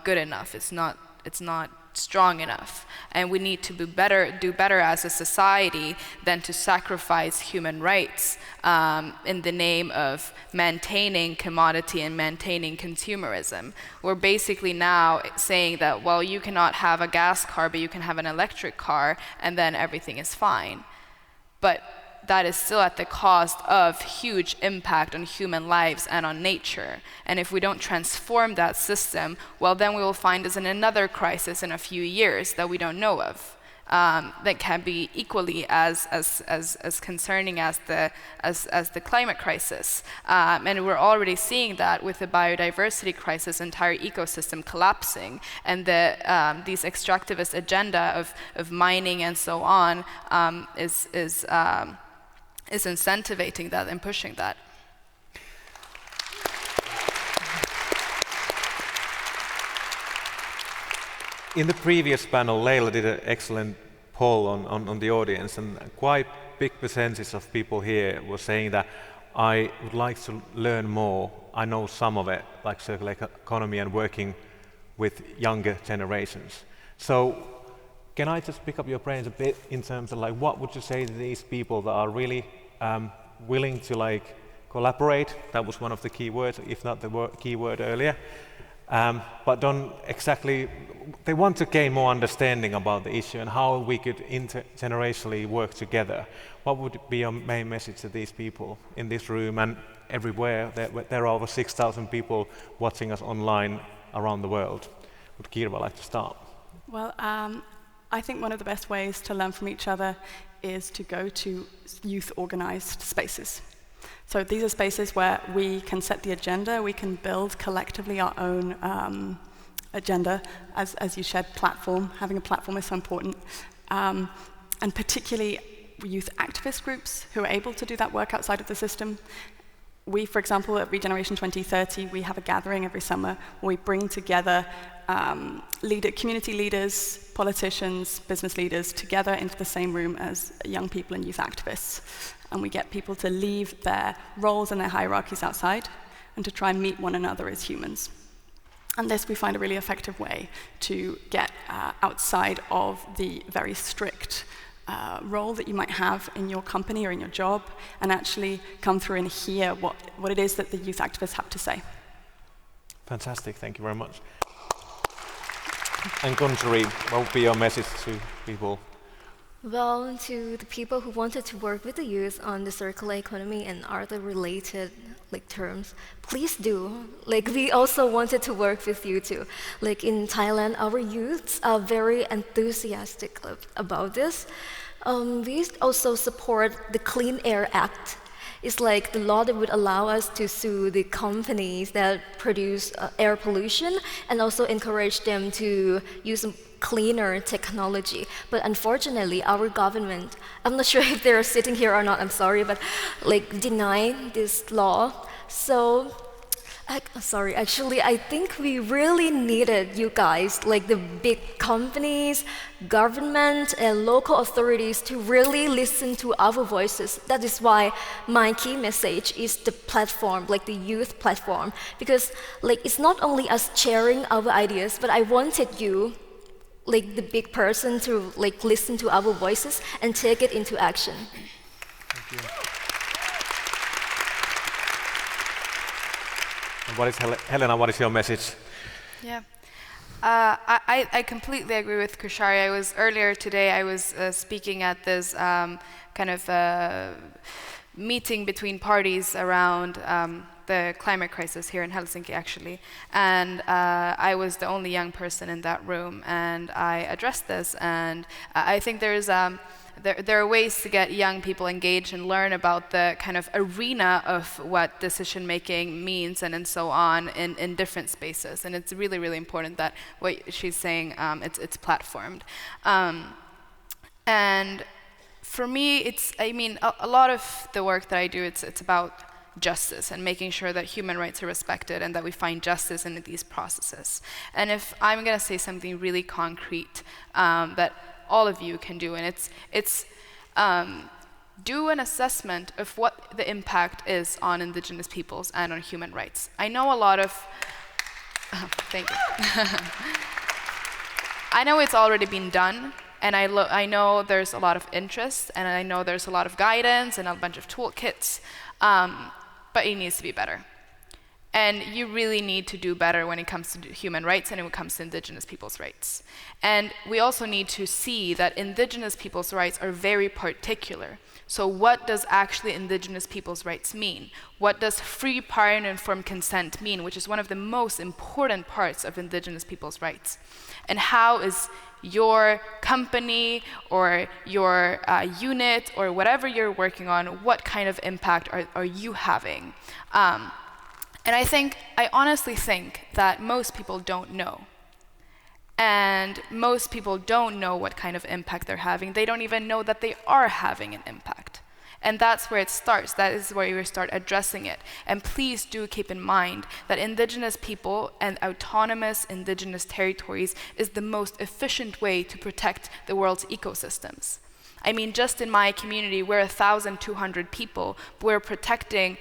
good enough. It's not strong enough, and we need to do better as a society than to sacrifice human rights in the name of maintaining commodity and maintaining consumerism. We're basically now saying that, well, you cannot have a gas car, but you can have an electric car, and then everything is fine. But that is still at the cost of huge impact on human lives and on nature. And if we don't transform that system, well, then we will find us in another crisis in a few years that we don't know of, that can be equally as concerning as the climate crisis. And we're already seeing that with the biodiversity crisis, entire ecosystem collapsing, and these extractivist agenda of mining and so on is incentivating that and pushing that. In the previous panel, Leila did an excellent poll on the audience, and quite big percentage of people here were saying that I would like to learn more. I know some of it, like circular economy and working with younger generations. So can I just pick up your brains a bit in terms of like, what would you say to these people that are really willing to like collaborate? That was one of the key words, if not the key word earlier. but don't exactly. They want to gain more understanding about the issue and how we could intergenerationally work together. What would be your main message to these people in this room and everywhere? There are over 6,000 people watching us online around the world. Would Kirva like to start? Well, I think one of the best ways to learn from each other is to go to youth-organized spaces. So these are spaces where we can set the agenda, we can build collectively our own agenda, as you said, platform. Having a platform is so important. And particularly youth activist groups who are able to do that work outside of the system. We, for example, at Regeneration 2030, we have a gathering every summer where we bring together community leaders, politicians, business leaders together into the same room as young people and youth activists. And we get people to leave their roles and their hierarchies outside and to try and meet one another as humans. And this we find a really effective way to get outside of the very strict role that you might have in your company or in your job, and actually come through and hear what it is that the youth activists have to say. Fantastic, thank you very much. And Gunjari, what would be your message to people? Well, to the people who wanted to work with the youth on the circular economy and other related terms, please do. We also wanted to work with you too. In Thailand, our youths are very enthusiastic about this. We also support the Clean Air Act. It's the law that would allow us to sue the companies that produce air pollution and also encourage them to use cleaner technology. But unfortunately, our government, I'm not sure if they're sitting here or not, I'm sorry, but denied this law. So, actually, I think we really needed you guys, the big companies, government, and local authorities to really listen to our voices. That is why my key message is the platform, the youth platform. Because, it's not only us sharing our ideas, but I wanted you, the big person, to, listen to our voices and take it into action. Thank you. What is Helena, what is your message? Yeah. I completely agree with Kushari. Earlier today, I was speaking at this meeting between parties around the climate crisis here in Helsinki, actually. And I was the only young person in that room, and I addressed this. And I think there are ways to get young people engaged and learn about the kind of arena of what decision-making means and so on in different spaces. And it's really, really important that what she's saying, it's platformed. And for me, a lot of the work that I do, it's about justice and making sure that human rights are respected and that we find justice in these processes. And if I'm going to say something really concrete that all of you can do, and it's do an assessment of what the impact is on indigenous peoples and on human rights. I know a lot of thank you. I know it's already been done, and I know there's a lot of interest, and I know there's a lot of guidance and a bunch of toolkits, but it needs to be better. And you really need to do better when it comes to human rights and when it comes to indigenous people's rights. And we also need to see that indigenous people's rights are very particular. So what does actually indigenous people's rights mean? What does free, prior, and informed consent mean, which is one of the most important parts of indigenous people's rights? And how is your company or your unit or whatever you're working on, what kind of impact are you having? And I honestly think that most people don't know. And most people don't know what kind of impact they're having. They don't even know that they are having an impact. And that's where it starts. That is where you start addressing it. And please do keep in mind that indigenous people and autonomous indigenous territories is the most efficient way to protect the world's ecosystems. Just in my community, we're 1,200 people. We're protecting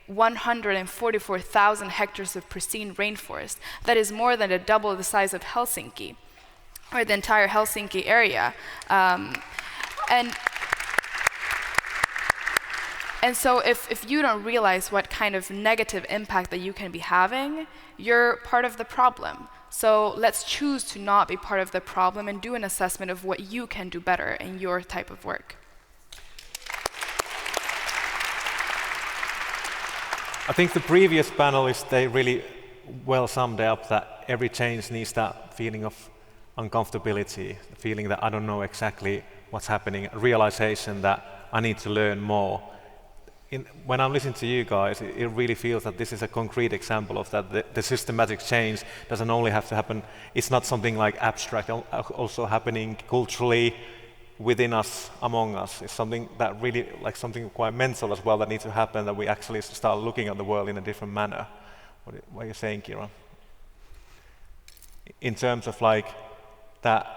144,000 hectares of pristine rainforest. That is more than double the size of Helsinki, or the entire Helsinki And so if you don't realize what kind of negative impact that you can be having, you're part of the problem. So let's choose to not be part of the problem and do an assessment of what you can do better in your type of work. I think the previous panelists, they really well summed up that every change needs that feeling of uncomfortability, the feeling that I don't know exactly what's happening, a realization that I need to learn more. When I'm listening to you guys, it really feels that this is a concrete example of that. The systematic change doesn't only have to happen, it's not something like abstract, also happening culturally within us, among us. It's something that really, like something quite mental as well, that needs to happen, that we actually start looking at the world in a different manner. What are you saying, Kira? In terms of like that,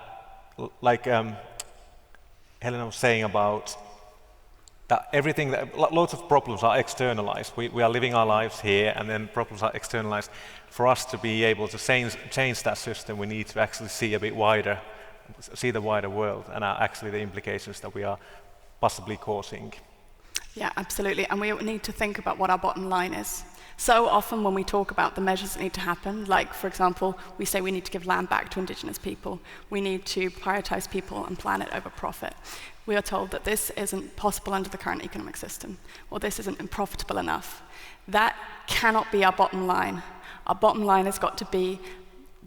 like Helena was saying about that everything, lots of problems are externalized. We are living our lives here, and then problems are externalized. For us to be able to change that system, we need to actually see a bit wider, see the wider world, and actually the implications that we are possibly causing. Yeah, absolutely. And we need to think about what our bottom line is. So often when we talk about the measures that need to happen, like, for example, we say we need to give land back to indigenous people, we need to prioritize people and planet over profit. We are told that this isn't possible under the current economic system, or this isn't profitable enough. That cannot be our bottom line. Our bottom line has got to be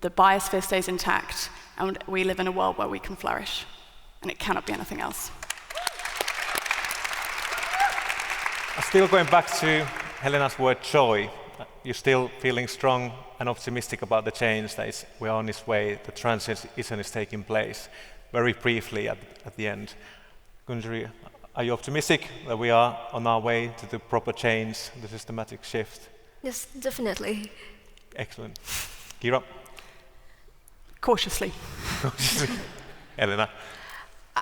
the biosphere stays intact, and we live in a world where we can flourish. And it cannot be anything else. Still going back to Helena's word joy, you're still feeling strong and optimistic about the change that we're on its way, the transition is taking place. Very briefly at the end, Gunjari, are you optimistic that we are on our way to the proper change, the systematic shift? Yes, definitely. Excellent. Kira? Cautiously. Helena?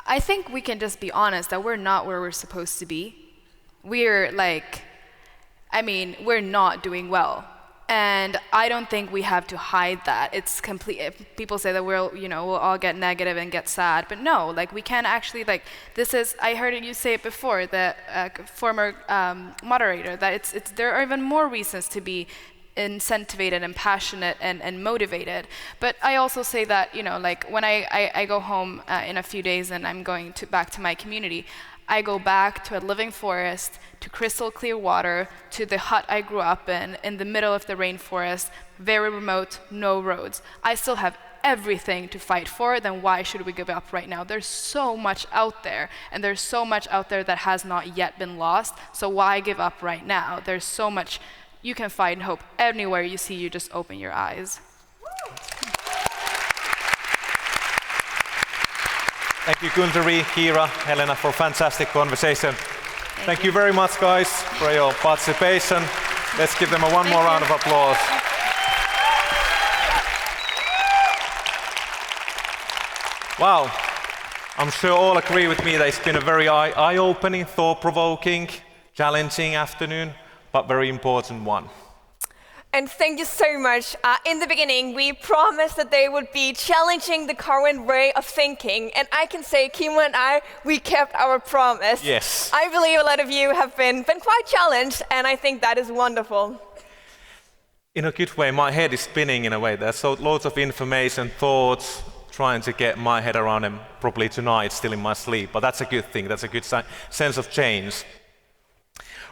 I think we can just be honest that we're not where we're supposed to be. We're not doing well. And I don't think we have to hide that. It's complete. People say that we'll all get negative and get sad, but no, we can't actually, this is, I heard you say it before, the former moderator, that there are even more reasons to be incentivized and passionate and motivated. But I also say that, when I go home in a few days and I'm going back to my community, I go back to a living forest, to crystal clear water, to the hut I grew up in the middle of the rainforest, very remote, no roads. I still have everything to fight for, then why should we give up right now? There's so much out there, and there's so much out there that has not yet been lost, so why give up right now? There's so much you can find hope anywhere you see, you just open your eyes. Thank you, Gunjari, Kira, Helena, for a fantastic conversation. Thank you very much, guys, for your participation. Let's give them one more round of applause. Wow. I'm sure all agree with me that it's been a very eye-opening, thought-provoking, challenging afternoon, but very important one. And thank you so much. In the beginning, we promised that they would be challenging the current way of thinking. And I can say, Kimo and I, we kept our promise. Yes. I believe a lot of you have been quite challenged, and I think that is wonderful. In a good way, my head is spinning in a way. There's loads of information, thoughts, trying to get my head around them probably tonight, still in my sleep. But that's a good thing. That's a good sense of change.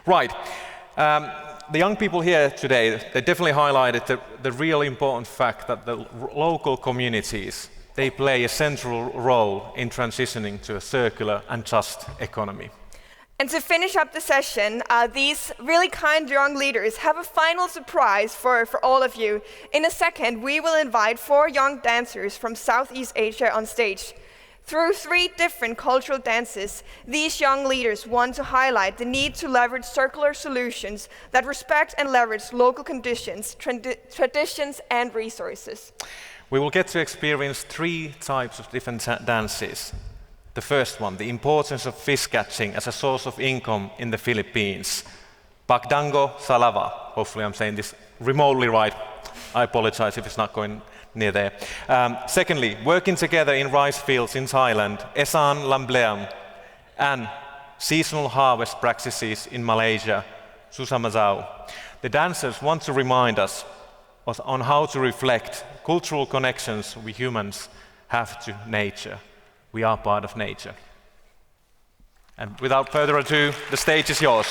Right. The young people here today, they definitely highlighted the real important fact that the local communities, they play a central role in transitioning to a circular and just economy. And to finish up the session, these really kind young leaders have a final surprise for all of you. In a second, we will invite 4 young dancers from Southeast Asia on stage. Through 3 different cultural dances, these young leaders want to highlight the need to leverage circular solutions that respect and leverage local conditions, traditions, and resources. We will get to experience 3 types of different dances. The first one, the importance of fish catching as a source of income in the Philippines. Pagdango Salava. Hopefully I'm saying this remotely right. I apologize if it's not going near there. Secondly, working together in rice fields in Thailand, Esan Lambleam. And seasonal harvest practices in Malaysia, Susamazau. The dancers want to remind us on how to reflect cultural connections we humans have to nature. We are part of nature. And without further ado, the stage is yours.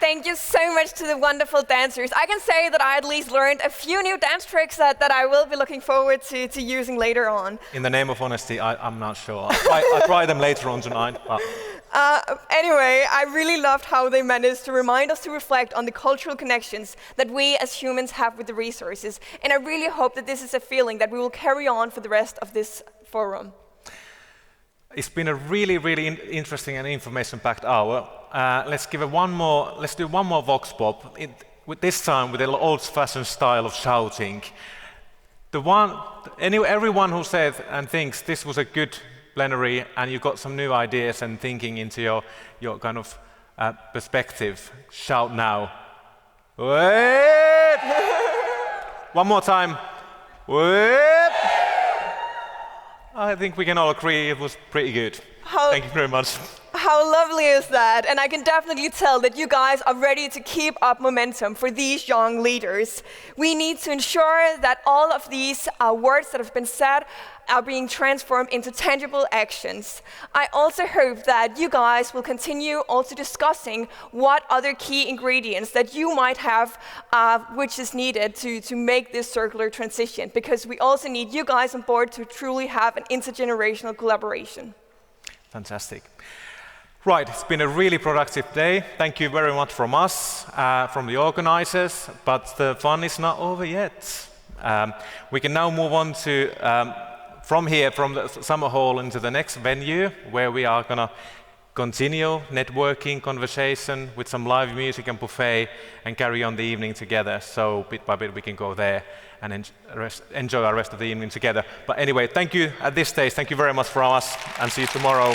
thank you so much to the wonderful dancers. I can say that I at least learned a few new dance tricks that I will be looking forward to using later on. In the name of honesty, I'm not sure. I'll try them later on tonight. But Anyway, I really loved how they managed to remind us to reflect on the cultural connections that we as humans have with the resources. And I really hope that this is a feeling that we will carry on for the rest of this forum. It's been a really, really interesting and information-packed hour. Let's do one more vox pop. With this time with the old-fashioned style of shouting. Everyone who said and thinks this was a good plenary and you got some new ideas and thinking into your kind of perspective, shout now. Whip! One more time. Whip! I think we can all agree it was pretty good. Thank you very much. How lovely is that? And I can definitely tell that you guys are ready to keep up momentum for these young leaders. We need to ensure that all of these words that have been said are being transformed into tangible actions. I also hope that you guys will continue also discussing what other key ingredients that you might have which is needed to make this circular transition, because we also need you guys on board to truly have an intergenerational collaboration. Fantastic. Right, it's been a really productive day. Thank you very much from us, from the organizers, but the fun is not over yet. We can now move on to, from the summer hall into the next venue, where we are going to continue networking, conversation with some live music and buffet, and carry on the evening together. So bit by bit we can go there and enjoy our rest of the evening together. But anyway, thank you at this stage. Thank you very much from us, and see you tomorrow.